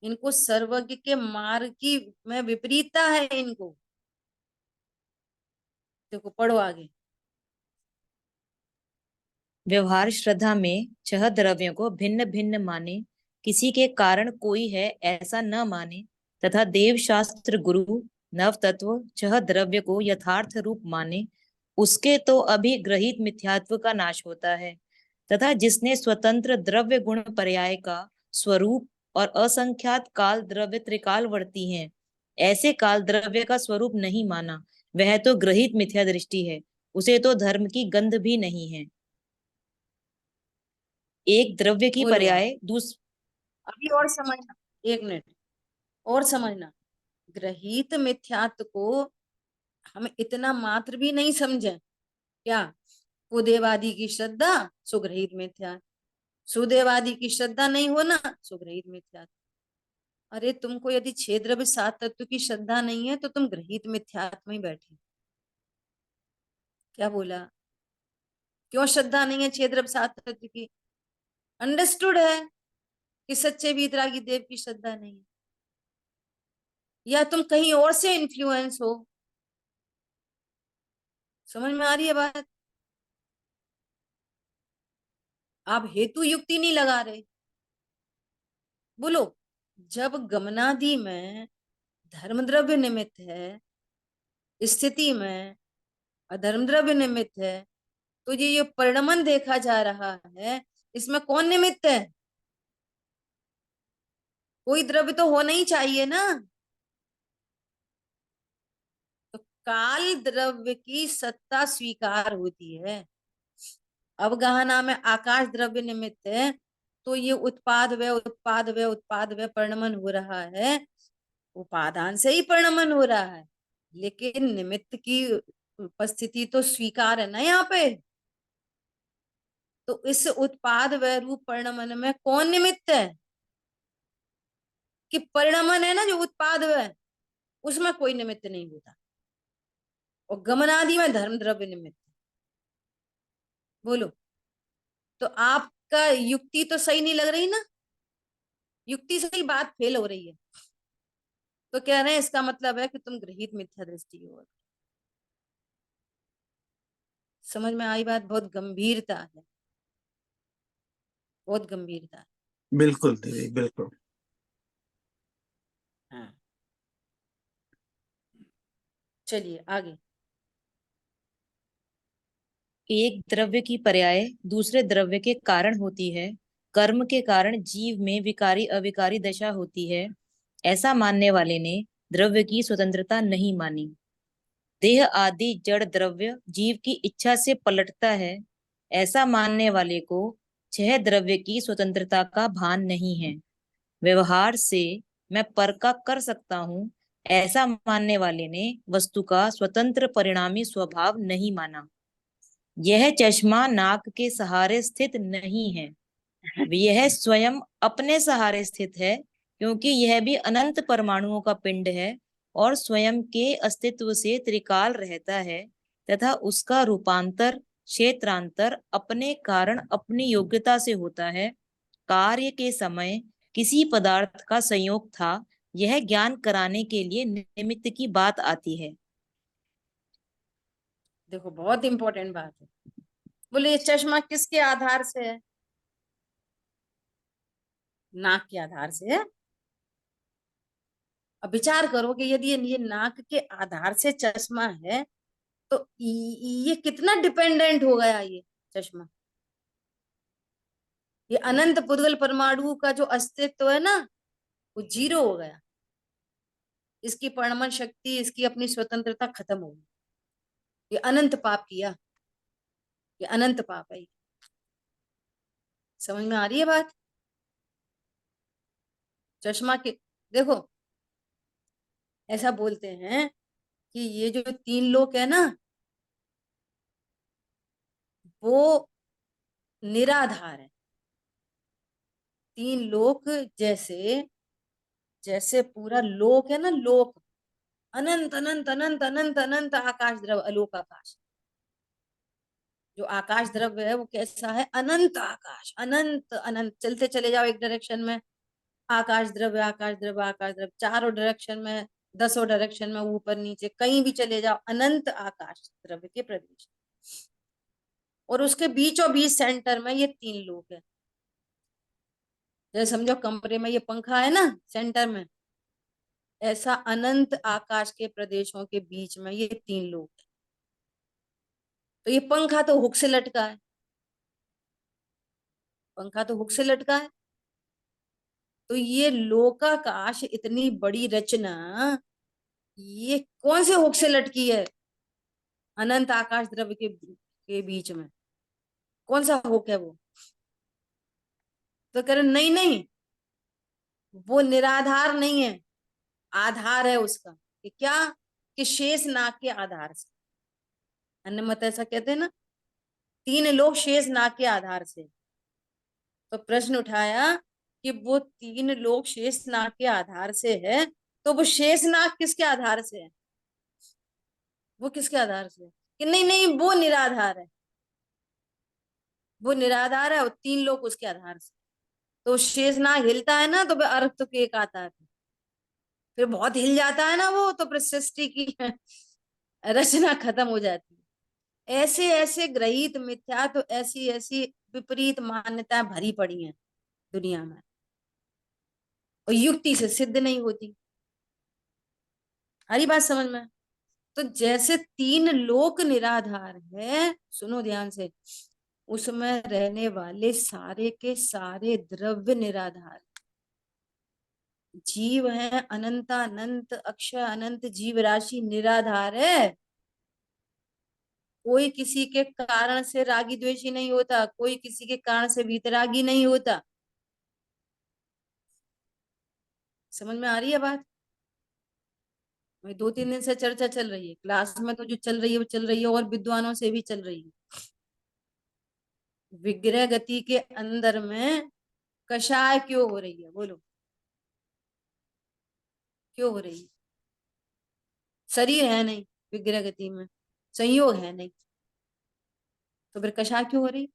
Speaker 1: इनको सर्वज्ञ के मार्ग की में विपरीतता है इनको। देखो पढ़ो आगे।
Speaker 5: व्यवहार श्रद्धा में 6 द्रव्यों को भिन्न भिन्न माने, किसी के कारण कोई है ऐसा न माने, तथा देव शास्त्र गुरु नव तत्व 6 द्रव्य को यथार्थ रूप माने, उसके तो अभी ग्रहित मिथ्यात्व का नाश होता है। तथा जिसने स्वतंत्र द्रव्य गुण पर्याय का स्वरूप और असंख्यात काल द्रव्य त्रिकालवर्ती हैं, ऐसे काल द्रव्य का स्वरूप नहीं माना, वह तो ग्रहित मिथ्या दृष्टि है, उसे तो धर्म की गंध भी नहीं है। एक द्रव्य की
Speaker 1: बोलो आप,
Speaker 5: पर्याय
Speaker 1: अभी और समझना, 1 मिनट और समझना। ग्रहित मिथ्यात्व को हम इतना मात्र भी नहीं समझे। क्या? कुदेवादी की श्रद्धा सुग्रहित मिथ्या, सुदेवादी की श्रद्धा नहीं होना सुग्रहित मिथ्या। अरे तुमको यदि 6 द्रव्य 7 तत्व की श्रद्धा नहीं है तो तुम ग्रहित मिथ्यात्व में बैठे। क्या बोला? क्यों श्रद्धा नहीं है 6 द्रव्य 7 तत्व की? अंडरस्टूड है कि सच्चे वीतरागी देव की श्रद्धा नहीं है, या तुम कहीं और से इन्फ्लुएंस हो? समझ में आ रही है बात? आप हेतु युक्ति नहीं लगा रहे। बोलो, जब गमनादि में धर्म द्रव्य निमित्त है, स्थिति में अधर्म द्रव्य निमित्त है, तो ये परिणमन देखा जा रहा है, इसमें कौन निमित्त है? कोई द्रव्य तो होना ही चाहिए ना। तो काल द्रव्य की सत्ता स्वीकार होती है। अवगाहना में आकाश द्रव्य निमित्त है, तो ये उत्पाद व उत्पाद व उत्पाद व परिणमन हो रहा है, उपादान से ही परिणमन हो रहा है, लेकिन निमित्त की उपस्थिति तो स्वीकार है ना यहाँ पे। तो इस उत्पाद व रूप परिणमन में कौन निमित्त है? कि परिणमन है ना जो उत्पाद है, उसमें कोई निमित्त नहीं होता, और गमनादि में धर्म द्रव्य निमित्त। बोलो, तो आपका युक्ति तो सही नहीं लग रही ना, युक्ति से ही बात फेल हो रही है। तो कह रहे हैं इसका मतलब है कि तुम ग्रहित मिथ्या दृष्टि हो। समझ में आई बात? बहुत गंभीरता है, बहुत गंभीरता है।
Speaker 3: बिल्कुल दीदी, बिल्कुल।
Speaker 1: हाँ, चलिए आगे।
Speaker 5: एक द्रव्य की पर्याय दूसरे द्रव्य के कारण होती है। कर्म के कारण जीव में विकारी अविकारी दशा होती है, ऐसा मानने वाले ने द्रव्य की स्वतंत्रता नहीं मानी। देह आदि जड़ द्रव्य जीव की इच्छा से पलटता है, ऐसा मानने वाले को छह द्रव्य की स्वतंत्रता का भान नहीं है। व्यवहार से मैं पर का कर सकता हूँ, ऐसा मानने वाले ने वस्तु का स्वतंत्र परिणामी स्वभाव नहीं माना। यह चश्मा नाक के सहारे स्थित नहीं है, यह स्वयं अपने सहारे स्थित है, क्योंकि यह भी अनंत परमाणुओं का पिंड है और स्वयं के अस्तित्व से त्रिकाल रहता है, तथा उसका रूपांतर क्षेत्रांतर अपने कारण अपनी योग्यता से होता है। कार्य के समय किसी पदार्थ का संयोग था, यह ज्ञान कराने के लिए निमित्त की बात आती है।
Speaker 1: देखो बहुत इंपॉर्टेंट बात है। बोले ये चश्मा किसके आधार से है? नाक के आधार से है। अब विचार करो कि यदि ये नाक के आधार से चश्मा है तो ये कितना डिपेंडेंट हो गया ये चश्मा। ये अनंत पुद्गल परमाणु का जो अस्तित्व है ना, वो जीरो हो गया। इसकी परमाणु शक्ति, इसकी अपनी स्वतंत्रता खत्म हो गई। ये अनंत पाप किया, ये अनंत पाप है। समझ में आ रही है बात? चश्मा के देखो, ऐसा बोलते हैं कि ये जो तीन लोक है ना, वो निराधार है। तीन लोक जैसे, जैसे पूरा लोक है ना, लोक अनंत अनंत अनंत अनंत अनंत आकाश द्रव, अलोक आकाश। जो आकाश द्रव्य है वो कैसा है? अनंत आकाश, अनंत अनंत। चलते चले जाओ एक डायरेक्शन में, आकाश द्रव्य आकाश द्रव्य आकाश द्रव्य, चारों डायरेक्शन में, दसों डायरेक्शन में, ऊपर नीचे कहीं भी चले जाओ, अनंत आकाश द्रव्य के प्रदेश। और उसके बीचों बीच सेंटर में ये तीन लोक है। जैसे समझो कमरे में ये पंखा है ना सेंटर में, ऐसा अनंत आकाश के प्रदेशों के बीच में ये तीन लोक है। तो ये पंखा तो हुक से लटका है, पंखा तो हुक से लटका है। तो ये लोकाकाश इतनी बड़ी रचना, ये कौन से हुक से लटकी है? अनंत आकाश द्रव्य के बीच में कौन सा हुक है वो? तो कह रहे नहीं नहीं, वो निराधार नहीं है, आधार है उसका। कि क्या? कि शेष नाग के आधार से। अन्य मत ऐसा कहते हैं ना, तीन लोग शेष नाग के आधार से। तो प्रश्न उठाया कि वो तीन लोग शेष नाग के आधार से है, तो वो शेष नाग किसके आधार से है? वो किसके आधार से है? कि नहीं नहीं, वो निराधार है, वो निराधार है और तीन लोग उसके आधार से। तो शेष नाग हिलता है ना, तो फिर अर्थ तो केक आता है, फिर बहुत हिल जाता है ना वो, तो फिर सृष्टि की रचना खत्म हो जाती है। ऐसे ऐसे ग्रहित मिथ्या, तो ऐसी ऐसी विपरीत मान्यताएं भरी पड़ी हैं दुनिया में, और युक्ति से सिद्ध नहीं होती। हरी बात समझ में? तो जैसे तीन लोक निराधार है, सुनो ध्यान से, उसमें रहने वाले सारे के सारे द्रव्य निराधार। जीव है अनंत अनंत अक्षय अनंत, जीव राशि निराधार है। कोई किसी के कारण से रागी द्वेषी नहीं होता, कोई किसी के कारण से वीतरागी नहीं होता। समझ में आ रही है बात? वही 2-3 दिन से चर्चा चल रही है क्लास में, तो जो चल रही है वो चल रही है, और विद्वानों से भी चल रही है। विग्रह गति के अंदर में कषाय क्यों हो रही है? बोलो क्यों हो रही है? शरीर है नहीं विग्रह गति में, संयोग है नहीं, तो फिर कषाय क्यों हो रही?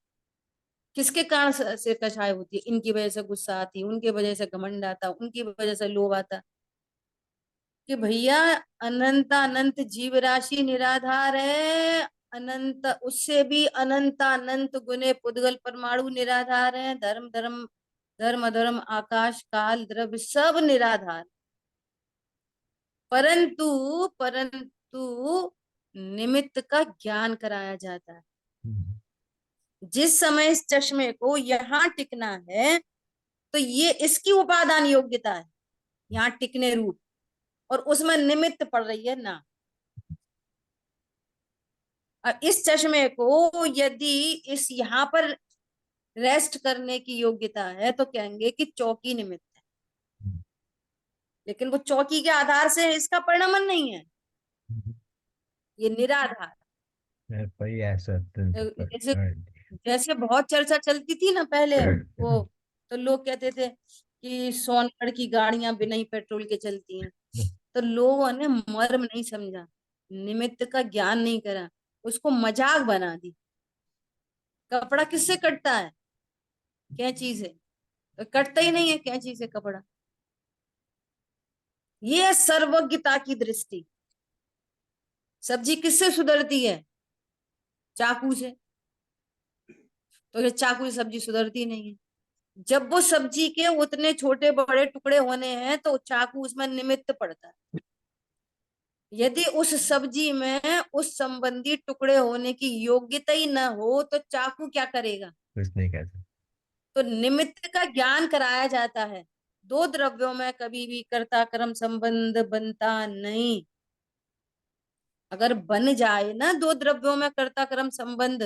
Speaker 1: किसके कारण से कषाय होती है? इनकी वजह से गुस्सा आती, उनकी वजह से घमंड आता, उनकी वजह से लोभ आता। कि भैया अनंत अनंत जीव राशि निराधार है, अनंत उससे भी अनंत अनंत गुने पुद्गल परमाणु निराधार है, धर्म धर्म धर्म अधर्म आकाश काल द्रव्य सब निराधार, परंतु परंतु निमित्त का ज्ञान कराया जाता है। जिस समय इस चश्मे को यहाँ टिकना है तो ये इसकी उपादान योग्यता है, यहाँ टिकने रूप, और उसमें निमित्त पड़ रही है ना। और इस चश्मे को यदि इस यहाँ पर रेस्ट करने की योग्यता है तो कहेंगे कि चौकी निमित्त है, लेकिन वो चौकी के आधार से इसका परिणमन नहीं है, ये निराधार।
Speaker 2: कोई ऐसा
Speaker 1: जैसे जैसे बहुत चर्चा चलती थी ना पहले, वो तो लोग कहते थे कि सोनगढ़ की गाड़ियां बिना ही पेट्रोल के चलती हैं, तो लोगों ने मर्म नहीं समझा, निमित्त का ज्ञान नहीं करा, उसको मजाक बना दी। कपड़ा किससे कटता है? कैंची से, तो कटता ही नहीं है कैंची से कपड़ा। ये है सर्वज्ञता की दृष्टि। सब्जी किससे सुधरती है? चाकू से, तो ये चाकू से सब्जी सुधरती नहीं है। जब वो सब्जी के उतने छोटे बड़े टुकड़े होने हैं तो चाकू उसमें निमित्त पड़ता है। यदि उस सब्जी में उस संबंधी टुकड़े होने की योग्यता ही न हो तो चाकू क्या करेगा?
Speaker 2: कुछ नहीं कर सकते।
Speaker 1: तो निमित्त का ज्ञान कराया जाता है। दो द्रव्यों में कभी भी कर्ता कर्म संबंध बनता नहीं। अगर बन जाए ना दो द्रव्यों में कर्ता कर्म संबंध,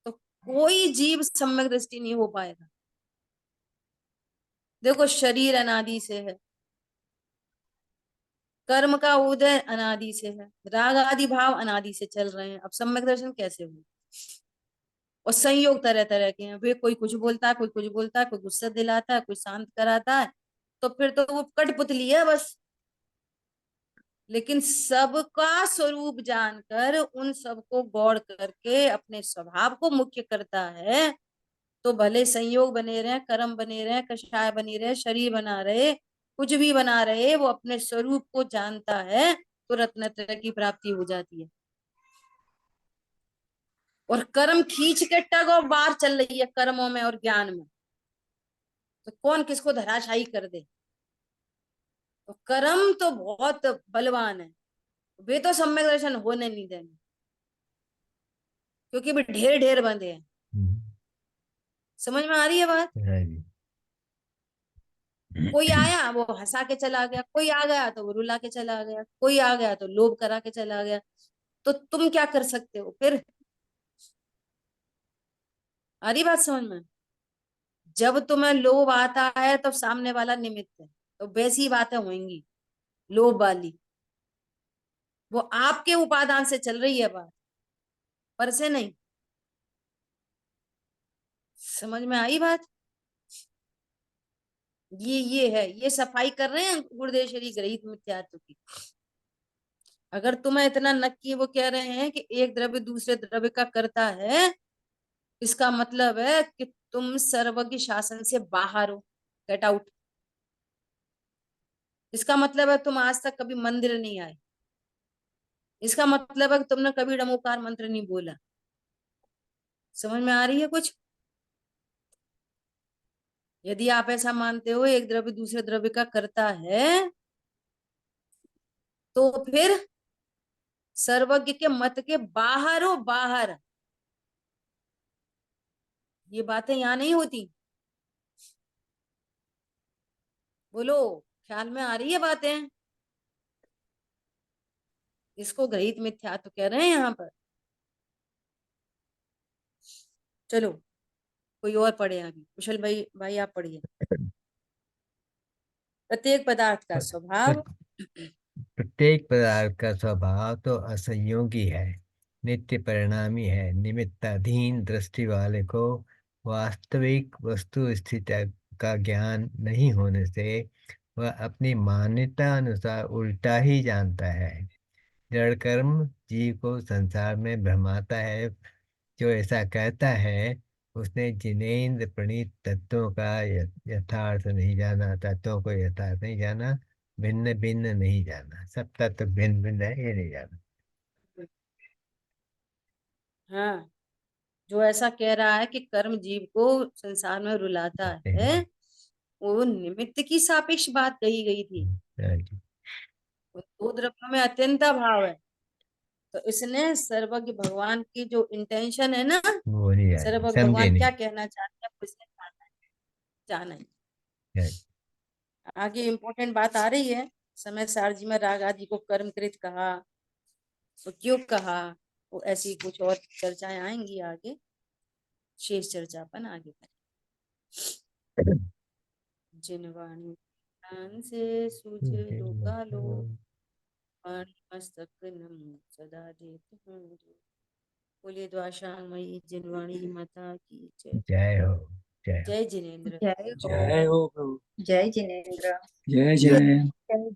Speaker 1: तो कोई जीव सम्यक दृष्टि नहीं हो पाएगा। देखो, शरीर अनादि से है, कर्म का उदय अनादि से है, राग आदि भाव अनादि से चल रहे हैं, अब सम्यक दर्शन कैसे हो? और संयोग तरह तरह के हैं, वे कोई कुछ बोलता है, कोई कुछ बोलता है, कोई गुस्सा दिलाता है, कोई शांत कराता है, तो फिर तो वो कठपुतली है बस। लेकिन सबका स्वरूप जानकर उन सबको गौर करके अपने स्वभाव को मुख्य करता है, तो भले संयोग बने रहे, कर्म बने रहे, कषाय बनी रहे, शरीर बना रहे, कुछ भी बना रहे, वो अपने स्वरूप को जानता है तो रत्नत्रय की प्राप्ति हो जाती है। और कर्म खींच के टग और बार चल रही है कर्मों में और ज्ञान में, तो कौन किसको धराशायी कर दे? तो कर्म तो बहुत बलवान है, वे तो सम्यक दर्शन होने नहीं देंगे, क्योंकि वे ढेर ढेर बंधे हैं। समझ में आ रही है बात?
Speaker 2: हाँ जी।
Speaker 1: कोई आया वो हंसा के चला गया, कोई आ गया तो वो रुला के चला गया, कोई आ गया तो लोभ करा के चला गया, तो तुम क्या कर सकते हो फिर? आ रही बात समझ में? जब तुम्हें लोभ आता है तो सामने वाला निमित्त है, तो वैसी बातें होंगी लोभ वाली, वो आपके उपादान से चल रही है बात, पर से नहीं। समझ में आई बात? ये है, ये सफाई कर रहे हैं गुरुदेव श्री ग्रहित मिथ्यात्व की। अगर तुम्हें इतना नक्की वो कह रहे हैं कि एक द्रव्य दूसरे द्रव्य का करता है, इसका मतलब है कि तुम सर्वज्ञ शासन से बाहर हो, गेट आउट। इसका मतलब है तुम आज तक कभी मंदिर नहीं आए, इसका मतलब है कि तुमने कभी नमोकार मंत्र नहीं बोला। समझ में आ रही है कुछ? यदि आप ऐसा मानते हो एक द्रव्य दूसरे द्रव्य का करता है, तो फिर सर्वज्ञ के मत के बाहर हो, बाहर। ये बातें यहां नहीं होती। बोलो, ख्याल में आ रही है बातें? इसको ग्रहित मिथ्यात्व कह रहे हैं यहाँ पर। चलो कोई और पढ़े अभी, कुशल भाई, भाई आप पढ़िए। प्रत्येक पदार्थ का स्वभाव,
Speaker 2: प्रत्येक पदार्थ का स्वभाव तो असंयोगी है, नित्य परिणामी है। निमित्ताधीन दृष्टि वाले को वास्तविक वस्तु स्थिति का ज्ञान नहीं होने से वह अपनी मान्यता अनुसार उल्टा ही जानता है। जड़ कर्म जीव को संसार में भ्रमाता है। जो ऐसा कहता है उसने जिनेन्द्र प्रणीत तत्वों का यथार्थ नहीं जाना, तत्वों को यथार्थ नहीं जाना, भिन्न भिन्न नहीं जाना। सब तत्व भिन्न भिन्न है, ये नहीं जाना।
Speaker 1: हाँ, जो ऐसा कह रहा है कि कर्म जीव को संसार में रुलाता है, वो निमित्त की सापेक्ष बात कही गई थी।
Speaker 2: हाँ जी।
Speaker 1: वो दो द्रव्यों में अत्यंता भाव है, तो इसने सर्वज्ञ भगवान की जो इंटेंशन है ना,
Speaker 2: वो नहीं यार,
Speaker 1: सर्वज्ञ
Speaker 2: समझे
Speaker 1: भगवान क्या
Speaker 2: नहीं।
Speaker 1: कहना चाहते हैं वो इसने जाना है।
Speaker 2: हाँ,
Speaker 1: आगे इम्पोर्टेंट बात आ रही है, समय सार जी में राग आदि को कर्मकृत कहा, वो क्यों कहा, वो ऐसी कुछ और चर्चाएं आएंगी आगे, शेष चर्चा अपन आगे करें। जिनवाणी ज्ञान से सूझे लोकालो, वाणी मस्तक नमो सदा देत हूँ। बोलिए द्वाशामयी जिनवाणी माता की जय।
Speaker 2: जय हो, जय हो।
Speaker 1: जय जिनेन्द्र।
Speaker 5: जय हो।
Speaker 6: जय हो प्रभु।
Speaker 5: जय जिनेन्द्र।
Speaker 6: जय
Speaker 3: जय
Speaker 6: जय।
Speaker 5: जय